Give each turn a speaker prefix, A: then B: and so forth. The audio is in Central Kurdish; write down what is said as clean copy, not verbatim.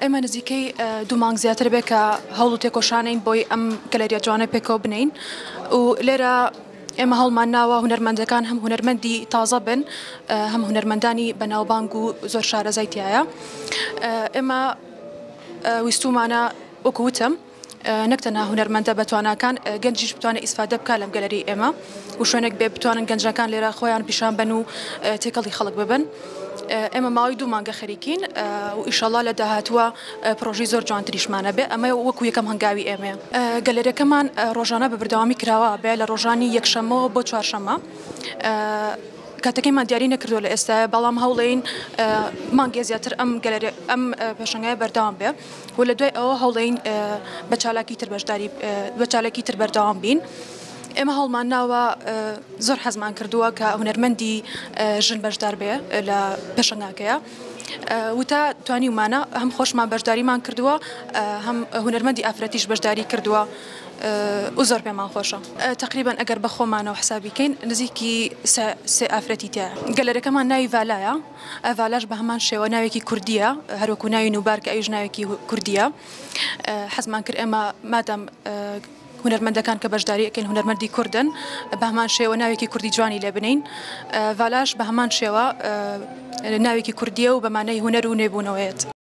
A: ئێمە نزیکەی دوو مانگ زیاتر بێ کە هەوڵ و تێکۆشانین بۆی ئەم گەلەریە جوانە پێکەوە بنین و لێرە ئێمە هەڵمان ناوە هونەرمەندەکان هەم هونەرمەندی تازە بن هەم هونەرمەندانی بەناوبانگ و زۆر شارەزایتیایە ئێمە ویستومانە وەکو وتم نەک تەنها هونەرمەندە بەتواناکان گەنجیش بتوانێت ئیسفادە بکات لەم گەلەری ئێمە و شوێنێک بێ بتوانن گەنجەکان لێرە خۆیان پیشان بن و تێکەڵی خەڵک ببن ئێمە ماوەی دوو مانگە خەریکین و ئیشەڵڵا لە داهاتووە پرۆژەی زۆر جوانتریشمانە بێ ئەمە وەکو یەکەم هەنگاوی ئێمەیە گەلەریەکەمان ڕۆژانە بە بەردەوامی کراوە بێ لە ڕۆژانی یەکشەمەوە بۆ چوارشەمە کاتەکەیمان دیاری نەکردو لە ئێستا بەڵام هەوڵێین مانگێ زیاتر ئەم پێشەنگایە بەردەوام بێ و لە دوای ئەوە هەوڵێین بە چالاکی تر بەردەوام بین ئێمە هەڵمان ناوە زۆر حەزمان کردووە کە هونەرمەندی ژن بەشدار بێ لە پێشەنگاکەیە وتا توانی ومانە هەم خۆشمان بەشداریمان کردووە هەم هونەرمەندی ئافرەتیش بەشداری کردووە و زۆر پێمان خۆشە تقریبان ئەگەر بە خۆمانەوە حسابیکەین نزیکی سێ ئافرەتی تایە گەلەرەکەمان ناوی ڤالایە ڤالاش بە هەمان شێوە ناوێکی کوردیە هەروەکو ناوی نوبار کە ئەویش ناوێکی کوردیە حەزمان کرد ئێمە مادام هونەرمەندەکان کە بەشداریەکەین هونەرمەندی کوردن بە هەمان شێوە ناوێکی کوردی جوانی لێ بنین ڤالاش بە هەمان شێوە ناوێکی کوردیە و بەمانەی هونەر و نێبوونەوەیەت